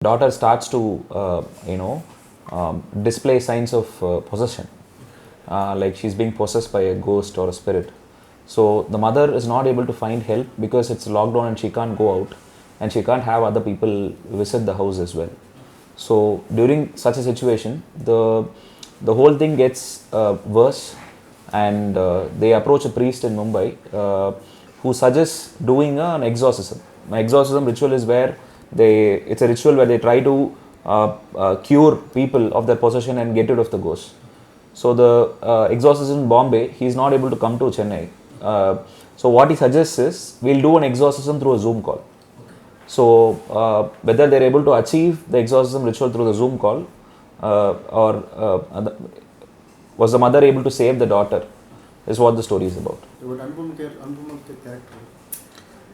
daughter starts to display signs of possession, like she's being possessed by a ghost or a spirit. So the mother is not able to find help because it's lockdown and she can't go out, and she can't have other people visit the house as well. So during such a situation, the whole thing gets worse, and they approach a priest in Mumbai who suggests doing an exorcism. An exorcism ritual is where it's a ritual where they try to cure people of their possession and get rid of the ghost. So the exorcist in Bombay, he is not able to come to Chennai. So what he suggests is, we'll do an exorcism through a Zoom call. So whether they're able to achieve the exorcism ritual through the Zoom call, or was the mother able to save the daughter, is what the story is about. What Anupam Kher character?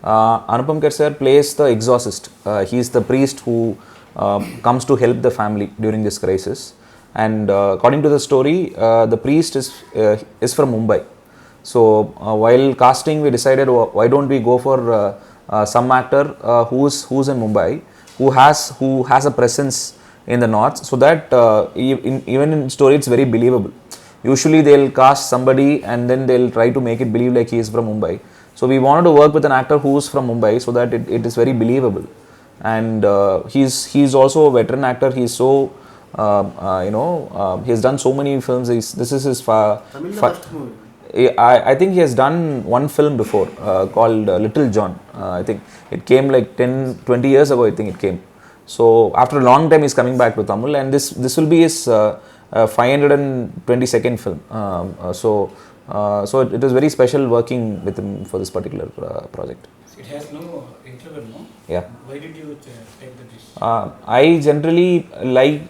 Anupam Kher sir plays the exorcist. He is the priest who comes to help the family during this crisis. And according to the story, the priest is from Mumbai. So while casting, we decided, why don't we go for some actor who's in Mumbai, who has a presence in the north, so that even in story it's very believable. Usually they'll cast somebody and then they'll try to make it believe like he is from Mumbai. So we wanted to work with an actor who's from Mumbai, so that it is very believable. And he's also a veteran actor. He's so he has done so many films. This is his first movie. I think he has done one film before called Little John. I think it came like 10-20 years ago, I think it came. So after a long time he's coming back to Tamil, and this will be his 522nd film. So it was very special working with him for this particular project. It has no interval, no? Yeah. Why did you take the decision? I generally like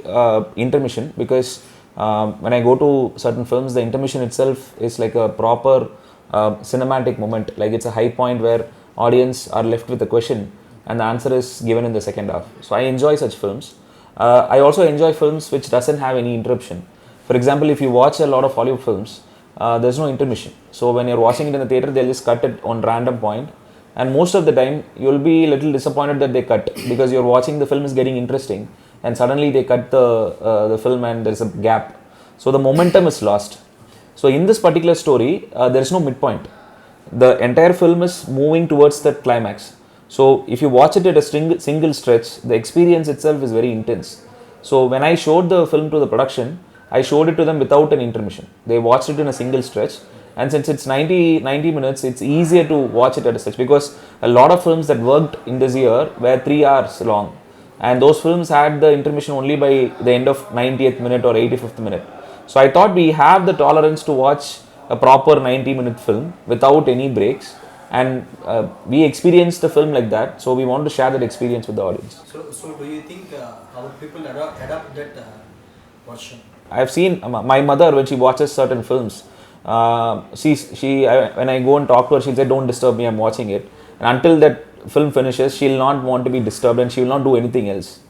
intermission, because when I go to certain films, the intermission itself is like a proper cinematic moment. Like it's a high point where audience are left with a question and the answer is given in the second half. So I enjoy such films. I also enjoy films which doesn't have any interruption. For example, if you watch a lot of Hollywood films, there's no intermission. So when you're watching it in the theater, they'll just cut it on random point. And most of the time, you'll be a little disappointed that they cut, because you're watching the film is getting interesting, and suddenly they cut the film and there's a gap. So the momentum is lost. So in this particular story, there is no midpoint. The entire film is moving towards the climax. So if you watch it at a single stretch, the experience itself is very intense. So when I showed the film to the production, I showed it to them without an intermission. They watched it in a single stretch. And since it's 90 minutes, it's easier to watch it at a stretch, because a lot of films that worked in this year were 3 hours long. And those films had the intermission only by the end of 90th minute or 85th minute. So I thought we have the tolerance to watch a proper 90-minute film without any breaks. And we experienced the film like that. So we want to share that experience with the audience. So do you think our people adapt that version? I've seen my mother, when she watches certain films, when I go and talk to her, she'll say, don't disturb me, I'm watching it. And until that film finishes, she'll not want to be disturbed and she will not do anything else.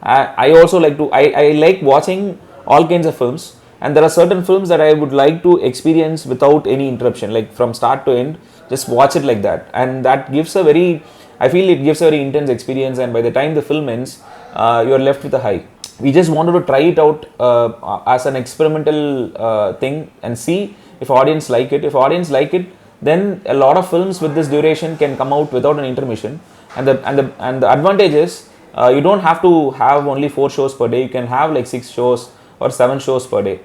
I also I like watching all kinds of films, and there are certain films that I would like to experience without any interruption, like from start to end, just watch it like that. And that gives I feel it gives a very intense experience, and by the time the film ends, you're left with a high. We just wanted to try it out as an experimental thing and see if audience like it. If audience like it, then a lot of films with this duration can come out without an intermission. And the advantage is, you don't have to have only 4 shows per day. You can have like 6 shows or 7 shows per day,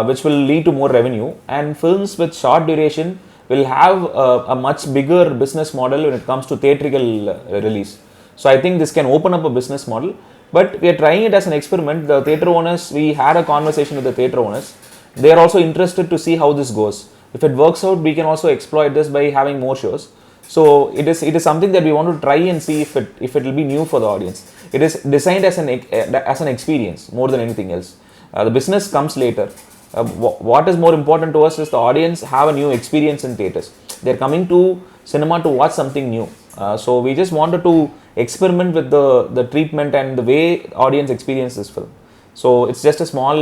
which will lead to more revenue. And films with short duration will have a much bigger business model when it comes to theatrical release. So I think this can open up a business model. But we are trying it as an experiment. The theatre owners, we had a conversation with the theatre owners. They are also interested to see how this goes. If it works out, we can also exploit this by having more shows. So it is something that we want to try and see if it will be new for the audience. It is designed as an experience more than anything else. The business comes later. What is more important to us is the audience have a new experience in theatres. They are coming to cinema to watch something new. So we just wanted to experiment with the treatment and the way audience experience this film. So it's just a small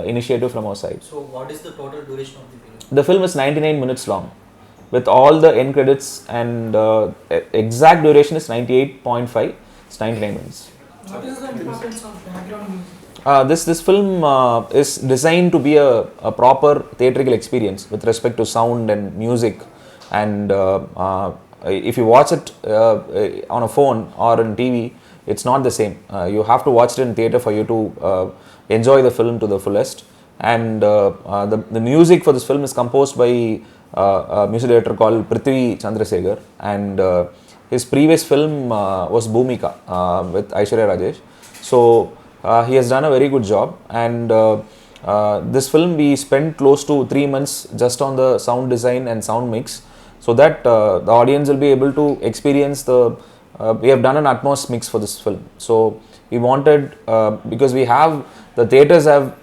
initiative from our side. So what is the total duration of the film? The film is 99 minutes long, with all the end credits, and exact duration is 98.5. It's 99 minutes. What is the importance of background music? This film is designed to be a proper theatrical experience with respect to sound and music, and if you watch it on a phone or on TV, it's not the same. You have to watch it in theater for you to enjoy the film to the fullest. And the music for this film is composed by a music director called Prithvi Chandrasekhar, and his previous film was Bhumika with Aishwarya Rajesh. So he has done a very good job, and this film we spent close to 3 months just on the sound design and sound mix, so that the audience will be able to experience the we have done an Atmos mix for this film. So we wanted, because we have the theatres have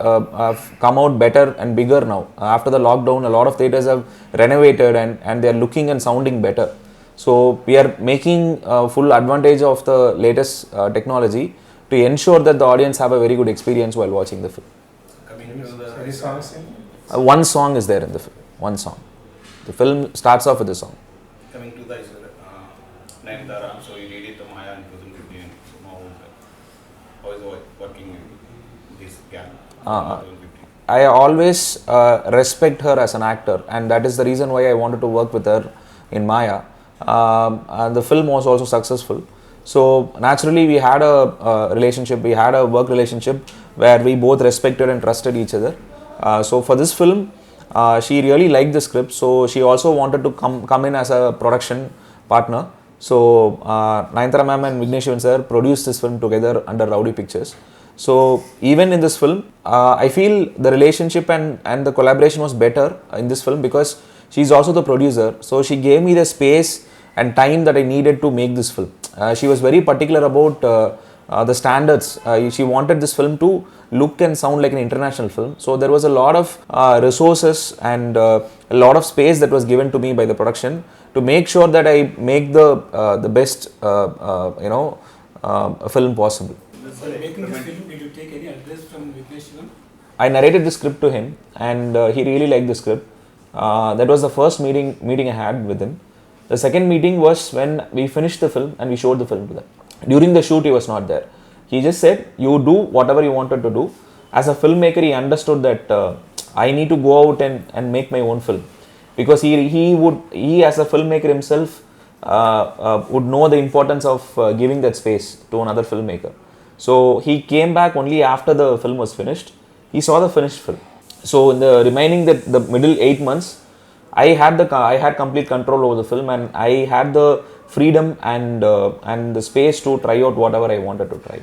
come out better and bigger now. After the lockdown, a lot of theatres have renovated, and they are looking and sounding better. So we are making full advantage of the latest technology to ensure that the audience have a very good experience while watching the film. Coming to the any songs in? One song is there in the film. One song. The film starts off with a song. Coming to the Nayanthara, so you did it to Maya in 2015. Now, how is it working this gap? I always respect her as an actor, and that is the reason why I wanted to work with her in Maya. And the film was also successful. So naturally we had a relationship, we had a work relationship where we both respected and trusted each other. So for this film, she really liked the script, so she also wanted to come in as a production partner. So Nayanthara ma'am and Vigneshavan sir produced this film together under Rowdy Pictures. So even in this film, I feel the relationship and the collaboration was better in this film because she's also the producer. So she gave me the space and time that I needed to make this film. She was very particular about the standards. She wanted this film to look and sound like an international film. So there was a lot of resources and a lot of space that was given to me by the production to make sure that I make the best film possible. For making this film, did you take any advice from Vigneshavan? I narrated the script to him, and he really liked the script. That was the first meeting I had with him. The second meeting was when we finished the film and we showed the film to them. During the shoot, he was not there. He just said, "You do whatever you wanted to do." As a filmmaker, he understood that I need to go out and make my own film, because he as a filmmaker himself would know the importance of giving that space to another filmmaker. So he came back only after the film was finished. He saw the finished film. So in the remaining the middle 8 months, I had complete control over the film, and I had the freedom and the space to try out whatever I wanted to try.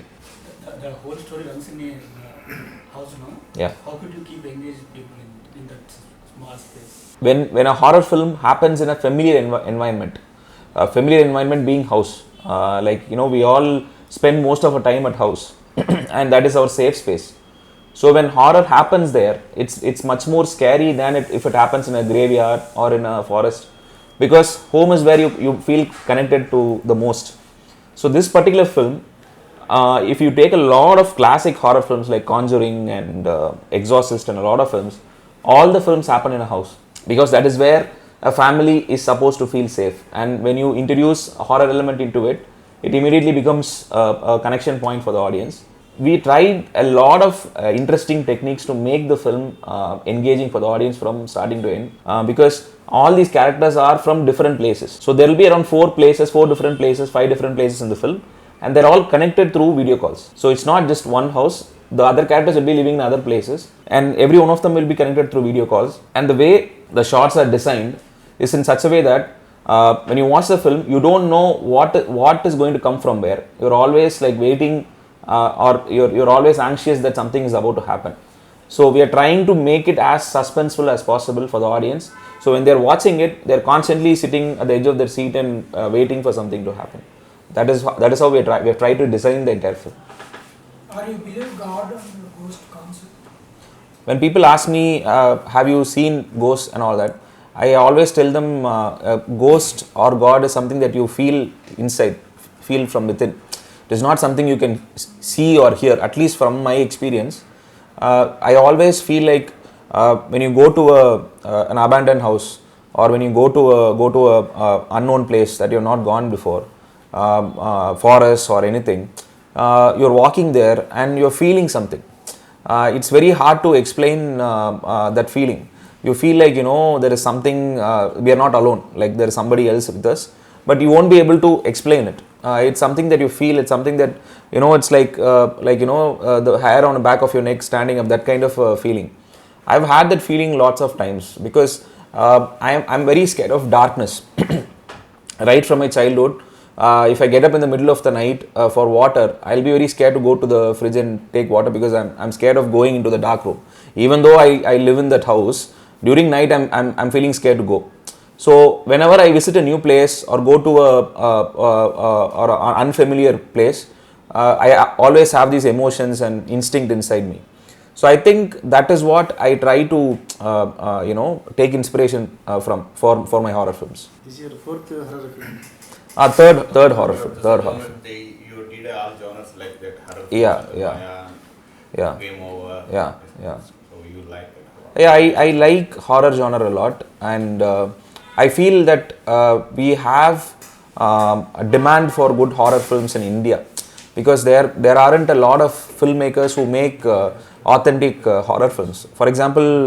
The whole story runs in a house now. Yeah. How could you keep engaged people in that small space? When a horror film happens in a familiar environment, familiar environment being house, we all spend most of our time at house, and that is our safe space. So when horror happens there, it's much more scary than if it happens in a graveyard or in a forest, because home is where you feel connected to the most. So this particular film, if you take a lot of classic horror films like Conjuring and Exorcist and a lot of films, all the films happen in a house, because that is where a family is supposed to feel safe. And when you introduce a horror element into it, it immediately becomes a connection point for the audience. We tried a lot of interesting techniques to make the film engaging for the audience from starting to end, because all these characters are from different places. So there will be around 4 different places, 5 different places in the film, and they're all connected through video calls. So it's not just one house. The other characters will be living in other places, and every one of them will be connected through video calls. And the way the shots are designed is in such a way that when you watch the film, you don't know what is going to come from where. You're always like waiting, or you're always anxious that something is about to happen. So we are trying to make it as suspenseful as possible for the audience. So when they're watching it, they're constantly sitting at the edge of their seat and waiting for something to happen. That is how we have tried to design the entire film. Are you believe God and ghost concept? When people ask me, have you seen ghosts and all that, I always tell them a ghost or God is something that you feel inside, feel from within. It is not something you can see or hear, at least from my experience. I always feel like when you go to an abandoned house, or when you go to a unknown place that you have not gone before, forest or anything, you're walking there and you're feeling something. It's very hard to explain that feeling. You feel like, there is something, we are not alone, like there is somebody else with us, but you won't be able to explain it. It's something that you feel, it's something that, it's like the hair on the back of your neck standing up, that kind of feeling. I've had that feeling lots of times because I'm very scared of darkness. Right from my childhood, if I get up in the middle of the night for water, I'll be very scared to go to the fridge and take water because I'm scared of going into the dark room. Even though I live in that house, during night I'm feeling scared to go. So whenever I visit a new place or go to or an unfamiliar place, I always have these emotions and instinct inside me. So I think that is what I try to take inspiration from for my horror films. This is your fourth horror film. Third horror film. You did all genres like that, horror Yeah, films, yeah. Maya, Yeah. Game Over. Yeah, yeah. So you like it? Yeah, I like horror genre a lot, and I feel that we have a demand for good horror films in India because there aren't a lot of filmmakers who make authentic horror films. For example,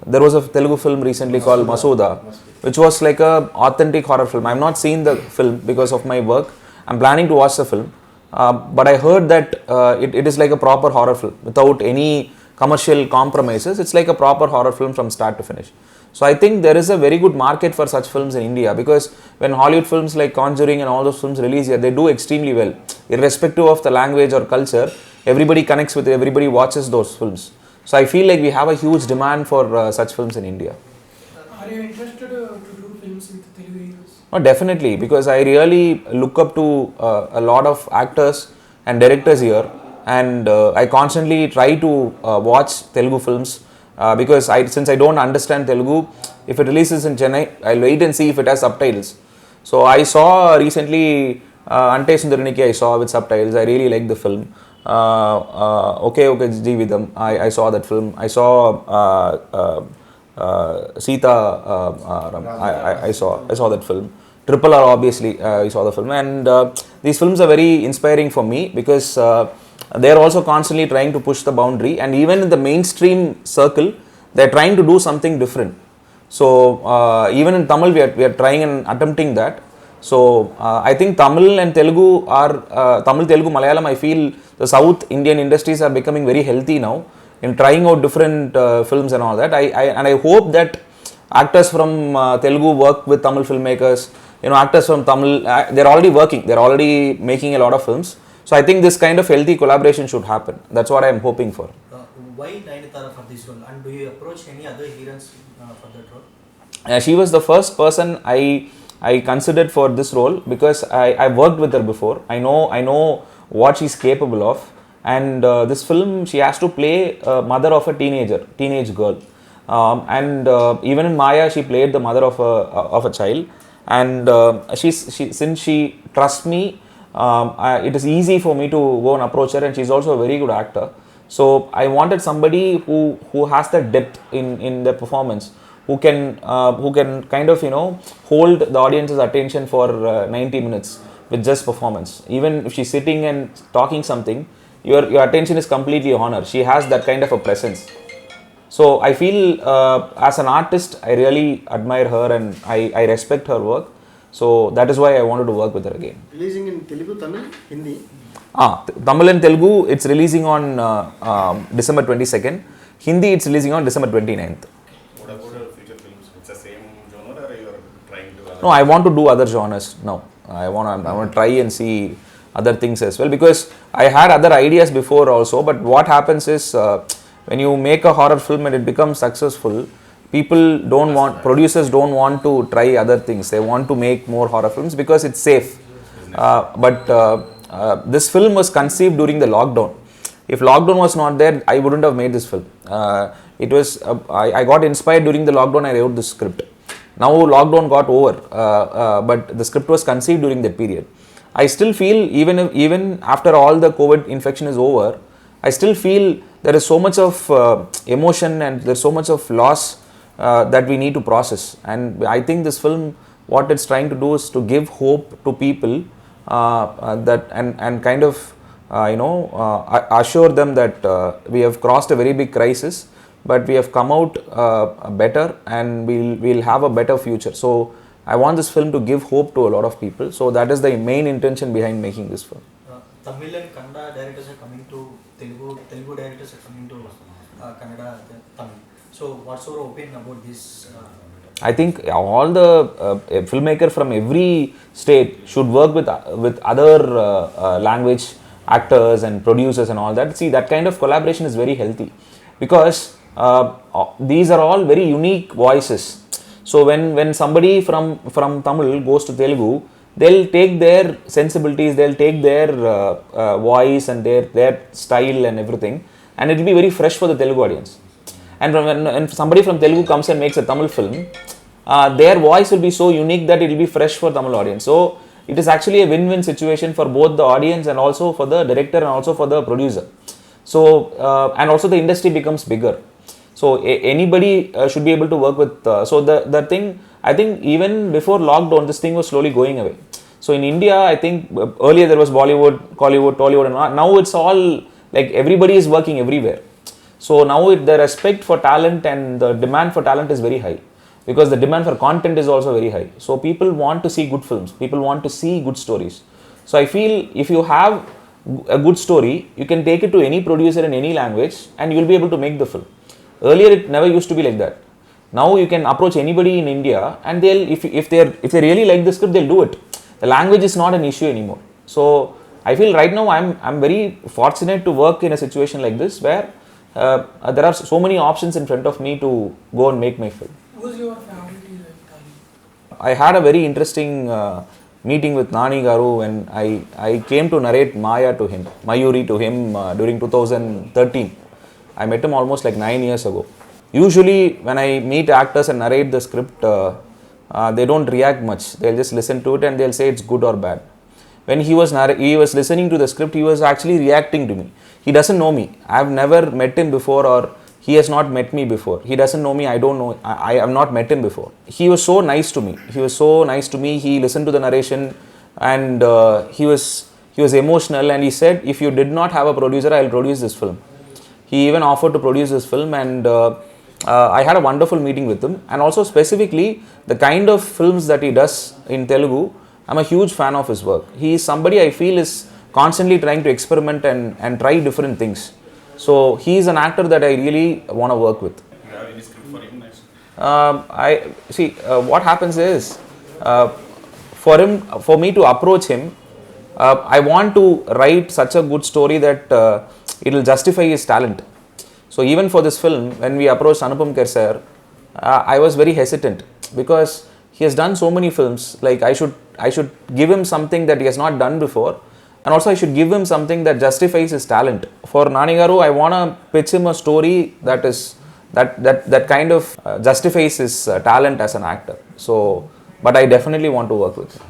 there was a Telugu film recently called Masuda, which was like a authentic horror film. I've not seen the film because of my work. I'm planning to watch the film, but I heard that it is like a proper horror film without any commercial compromises. It's like a proper horror film from start to finish. So I think there is a very good market for such films in India because when Hollywood films like Conjuring and all those films release here, they do extremely well. Irrespective of the language or culture, everybody connects with it, everybody watches those films. So I feel like we have a huge demand for such films in India. Are you interested to do films with Telugu heroes? Oh, definitely, because I really look up to a lot of actors and directors here, and I constantly try to watch Telugu films because since I don't understand Telugu, if it releases in Chennai, I'll wait and see if it has subtitles. So I saw recently Ante Sundariniki, I saw with subtitles. I really liked the film. Okay Jeevidam, I saw that film. I saw Sita, I saw that film. Triple R, obviously, I saw the film, and these films are very inspiring for me because they are also constantly trying to push the boundary, and even in the mainstream circle, they are trying to do something different. So even in Tamil, we are trying and attempting that. So I think Tamil and Telugu are Tamil, Telugu, Malayalam. I feel the South Indian industries are becoming very healthy now in trying out different films and all that. I hope that actors from Telugu work with Tamil filmmakers. Actors from Tamil, they're already working. They're already making a lot of films. So I think this kind of healthy collaboration should happen. That's what I'm hoping for. Why Nayanthara for this role? And do you approach any other heroines for that role? She was the first person I considered for this role because I worked with her before. I know what she's capable of. And this film, she has to play a mother of a teenage girl. Even in Maya, she played the mother of a child. And since she trusts me, it is easy for me to go and approach her, and she's also a very good actor. So I wanted somebody who has the depth in their performance, who can kind of hold the audience's attention for 90 minutes with just performance. Even if she's sitting and talking something, your attention is completely on her. She has that kind of a presence. So I feel as an artist, I really admire her and I respect her work. So that is why I wanted to work with her again. Releasing in Telugu, Tamil, Hindi? Tamil and Telugu, it's releasing on December 22nd. Hindi, it's releasing on December 29th. What about your future films? It's the same genre or you are trying to... No, I want to do other genres now. I want to try and see other things as well because I had other ideas before also, but what happens is when you make a horror film and it becomes successful, producers don't want to try other things. They want to make more horror films because it's safe. But this film was conceived during the lockdown. If lockdown was not there, I wouldn't have made this film. I got inspired during the lockdown. I wrote the script. Now lockdown got over, but the script was conceived during that period. I still feel even after all the COVID infection is over, I still feel there is so much of emotion and there's so much of loss that we need to process. And I think this film, what it's trying to do is to give hope to people that and kind of assure them that we have crossed a very big crisis, but we have come out better, and we'll have a better future. So I want this film to give hope to a lot of people. So that is the main intention behind making this film. Tamil and Kannada directors are coming to Telugu, Telugu directors are coming to Kannada, Tamil. So what's your opinion about this? I think all the filmmaker from every state should work with other language actors and producers and all that. See, that kind of collaboration is very healthy, because these are all very unique voices. So when somebody from Tamil goes to Telugu, they'll take their sensibilities, they'll take their voice and their style and everything, and it will be very fresh for the Telugu audience. And when somebody from Telugu comes and makes a Tamil film, their voice will be so unique that it will be fresh for Tamil audience. So it is actually a win-win situation for both the audience and also for the director and also for the producer. So and also the industry becomes bigger. So anybody should be able to work with. So the thing, I think even before lockdown, this thing was slowly going away. So in India, I think earlier there was Bollywood, Hollywood, Tollywood, and now it's all like everybody is working everywhere. So now the respect for talent and the demand for talent is very high, because the demand for content is also very high. So people want to see good films, people want to see good stories. So I feel if you have a good story, you can take it to any producer in any language and you will be able to make the film. Earlier it never used to be like that. Now you can approach anybody in India and they'll, if they really like the script, they'll do it. The language is not an issue anymore. So I feel right now I'm very fortunate to work in a situation like this, where there are so many options in front of me to go and make my film. Who's your family like? I had a very interesting meeting with Nani Garu when I came to narrate Mayuri to him during 2013. I met him almost like 9 years ago. Usually when I meet actors and narrate the script, they don't react much. They'll just listen to it and they'll say it's good or bad. When he was listening to the script, he was actually reacting to me. He doesn't know me. I've never met him before, or he has not met me before. He doesn't know me. I don't know. I have not met him before. He was so nice to me. He listened to the narration, and he was emotional, and he said, if you did not have a producer, I'll produce this film. He even offered to produce this film, and I had a wonderful meeting with him. And also specifically the kind of films that he does in Telugu, I'm a huge fan of his work. He is somebody I feel is constantly trying to experiment and try different things. So he is an actor that I really want to work with. You have any script for him next? What happens is, for me to approach him, I want to write such a good story that it will justify his talent. So even for this film, when we approached Anupam Kher sir, I was very hesitant, because he has done so many films. Like I should give him something that he has not done before, and also I should give him something that justifies his talent. For Nani Garu, I want to pitch him a story that kind of justifies his talent as an actor. So, but I definitely want to work with him.